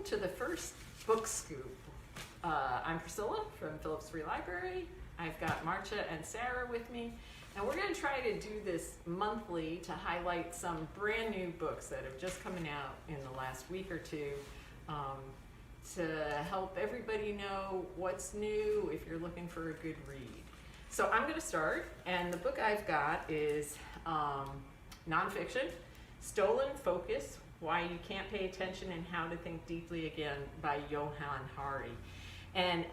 to the first book scoop. I'm Priscilla from Phillips Free Library. I've got Marcia and Sarah with me, and we're going to try to do this monthly to highlight some brand new books that have just come out in the last week or two, to help everybody know what's new if you're looking for a good read. So I'm going to start, and the book I've got is nonfiction, Stolen Focus: Why You Can't Pay Attention and How to Think Deeply Again by Johann Hari. And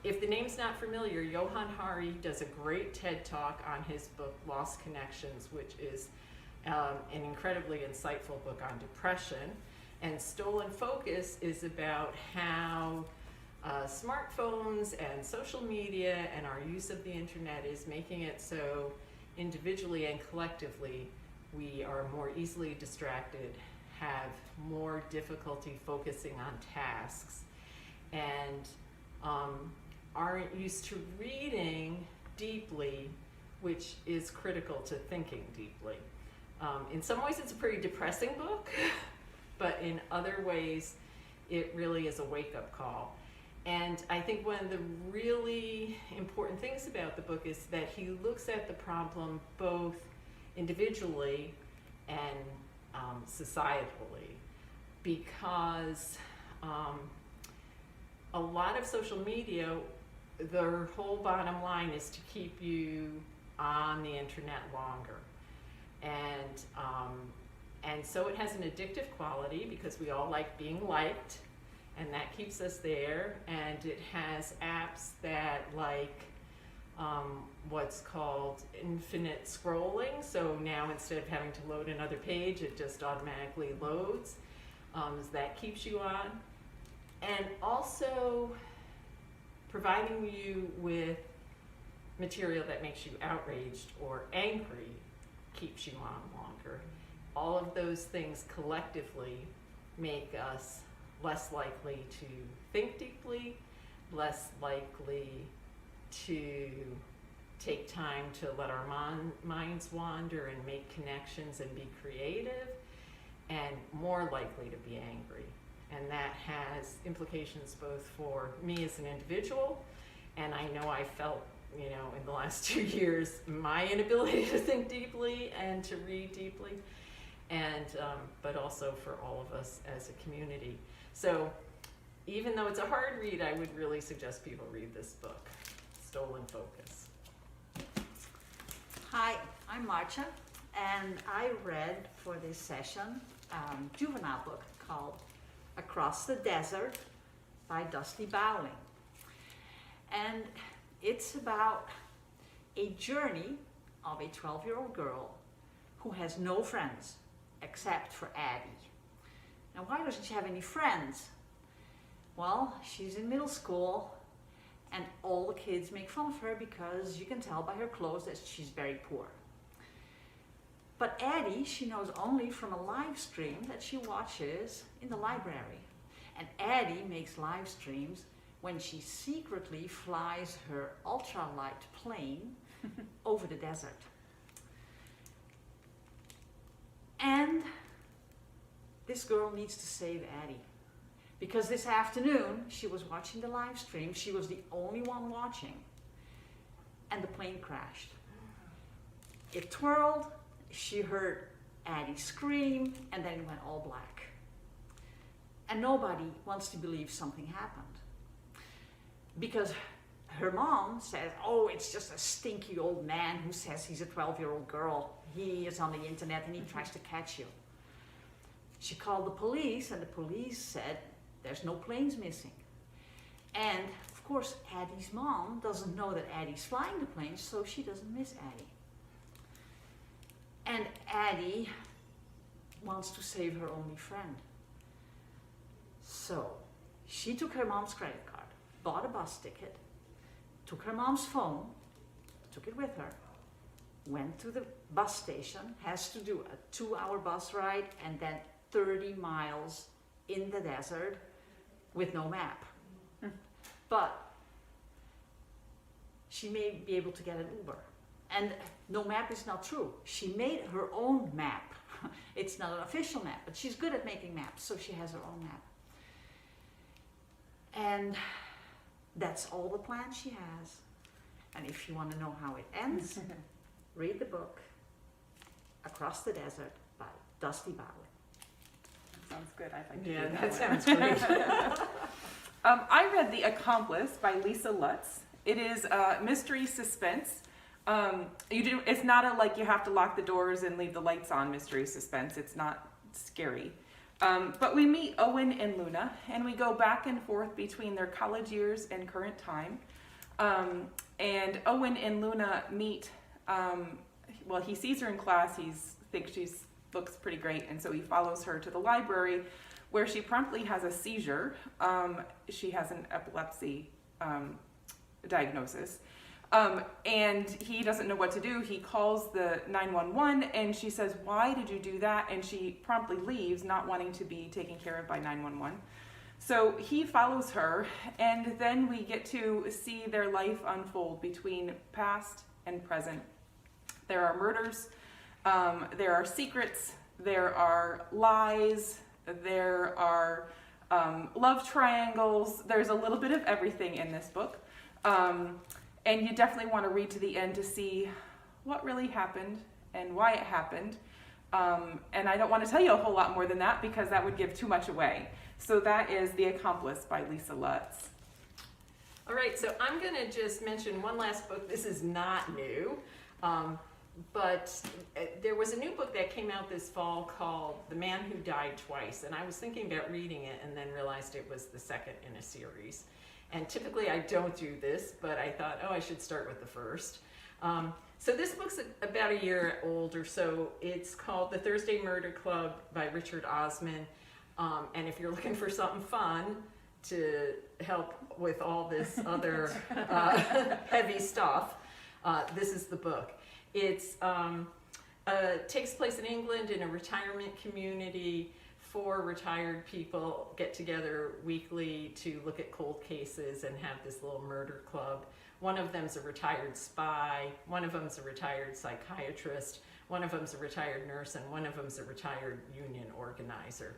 if the name's not familiar, Johann Hari does a great TED Talk on his book Lost Connections, which is an incredibly insightful book on depression. And Stolen Focus is about how smartphones and social media and our use of the internet is making it so individually and collectively we are more easily distracted, have more difficulty focusing on tasks, and aren't used to reading deeply, which is critical to thinking deeply. In some ways it's a pretty depressing book, but in other ways it really is a wake-up call. And I think one of the really important things about the book is that he looks at the problem both individually and societally, because a lot of social media, their whole bottom line is to keep you on the internet longer. And so it has an addictive quality because we all like being liked, and that keeps us there. And it has apps that what's called infinite scrolling. So now instead of having to load another page, it just automatically loads. So that keeps you on. And also providing you with material that makes you outraged or angry keeps you on longer. All of those things collectively make us less likely to think deeply, less likely to take time to let our minds wander and make connections and be creative, and more likely to be angry. And that has implications both for me as an individual, and I know I felt, in the last 2 years, my inability to think deeply and to read deeply, and but also for all of us as a community. So even though it's a hard read, I would really suggest people read this book, Stolen Focus. Hi, I'm Marcia, and I read for this session a juvenile book called Across the Desert by Dusty Bowling. And it's about a journey of a 12-year-old girl who has no friends except for Addie. Now, why doesn't she have any friends? Well, she's in middle school, and all the kids make fun of her because you can tell by her clothes that she's very poor. But Addie, she knows only from a live stream that she watches in the library. And Addie makes live streams when she secretly flies her ultralight plane over the desert. And this girl needs to save Addie, because this afternoon she was watching the live stream. She was the only one watching, and the plane crashed. It twirled, she heard Addie scream, and then it went all black. And nobody wants to believe something happened, because her mom says, oh, it's just a stinky old man who says he's a 12-year-old girl. He is on the internet and he tries to catch you. She called the police, and the police said there's no planes missing. And of course, Addie's mom doesn't know that Addie's flying the plane, so she doesn't miss Addie. And Addie wants to save her only friend. So she took her mom's credit card, bought a bus ticket, took her mom's phone, took it with her, went to the bus station, has to do a 2-hour bus ride, and then 30 miles in the desert with no map. But she may be able to get an Uber. And no map is not true. She made her own map. It's not an official map, but she's good at making maps, so she has her own map. And that's all the plans she has. And if you want to know how it ends, read the book Across the Desert by Dusty Bowling. Sounds good. I'd like to Yeah, read that one. sounds great. I read The Accomplice by Lisa Lutz. It is mystery suspense. It's not a like you have to lock the doors and leave the lights on mystery suspense. It's not scary. But we meet Owen and Luna, and we go back and forth between their college years and current time. And Owen and Luna meet, he sees her in class, thinks she looks pretty great, and so he follows her to the library where she promptly has a seizure. She has an epilepsy diagnosis. And he doesn't know what to do. He calls the 911 and she says, "Why did you do that?" And she promptly leaves, not wanting to be taken care of by 911. So he follows her, and then we get to see their life unfold between past and present. There are murders, there are secrets, there are lies, there are love triangles. There's a little bit of everything in this book. And you definitely want to read to the end to see what really happened and why it happened. And I don't want to tell you a whole lot more than that because that would give too much away. So that is The Accomplice by Lisa Lutz. All right, so I'm going to just mention one last book. This is not new, but there was a new book that came out this fall called The Man Who Died Twice, and I was thinking about reading it and then realized it was the second in a series. And typically I don't do this, but I thought, I should start with the first. So this book's about a year old or so. It's called The Thursday Murder Club by Richard Osman. And if you're looking for something fun to help with all this other heavy stuff, this is the book. It's takes place in England in a retirement community. 4 retired people get together weekly to look at cold cases and have this little murder club. One of them's a retired spy, one of them's a retired psychiatrist, one of them's a retired nurse, and one of them's a retired union organizer.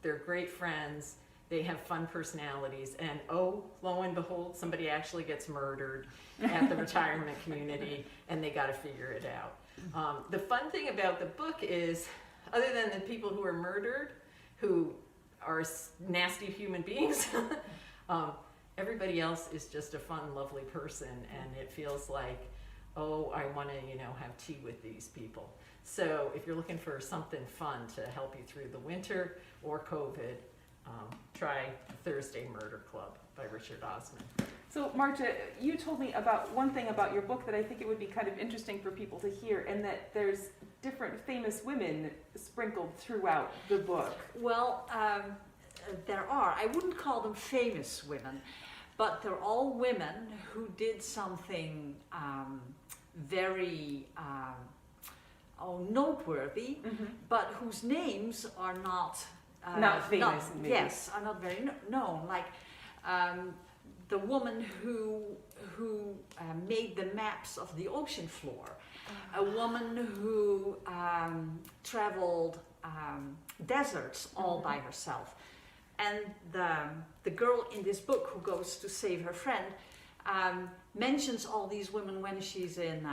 They're great friends, they have fun personalities, and lo and behold, somebody actually gets murdered at the retirement community, and they gotta figure it out. The fun thing about the book is, other than the people who are murdered, who are nasty human beings, everybody else is just a fun, lovely person, and it feels like, I want to, have tea with these people. So if you're looking for something fun to help you through the winter or COVID, try Thursday Murder Club by Richard Osman. So Marcia, you told me about one thing about your book that I think it would be kind of interesting for people to hear, and that there's different famous women sprinkled throughout the book. Well, there are. I wouldn't call them famous women, but they're all women who did something very noteworthy, but whose names are not famous. Maybe. Yes, are not very known. Like the woman who made the maps of the ocean floor, a woman who traveled deserts all by herself, and the girl in this book who goes to save her friend mentions all these women when she's in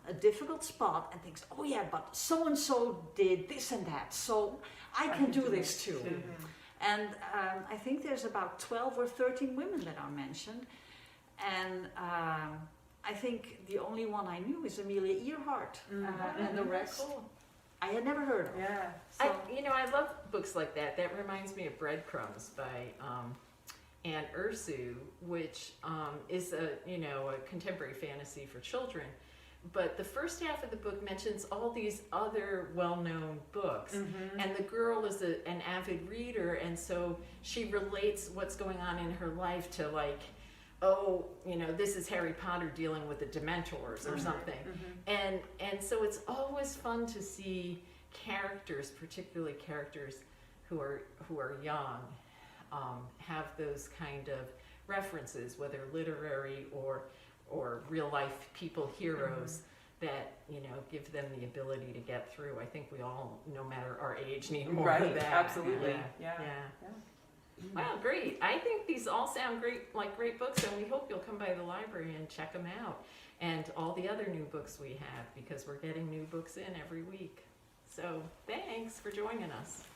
a difficult spot and thinks, but so and so did this and that, so I can do this too. And I think there's about 12 or 13 women that are mentioned, and I think the only one I knew is Amelia Earhart, and the rest I had never heard of. Yeah. So, I love books like that. That reminds me of Breadcrumbs by Anne Ursu, which is a contemporary fantasy for children. But the first half of the book mentions all these other well-known books, and the girl is an avid reader, and so she relates what's going on in her life to this is Harry Potter dealing with the Dementors or something. And so it's always fun to see characters, particularly characters who are young, have those kind of references, whether literary or real life people, heroes, that give them the ability to get through. I think we all, no matter our age, need more of that. Absolutely. Yeah. Well, great. I think these all sound great, like great books, and we hope you'll come by the library and check them out. And all the other new books we have, because we're getting new books in every week. So thanks for joining us.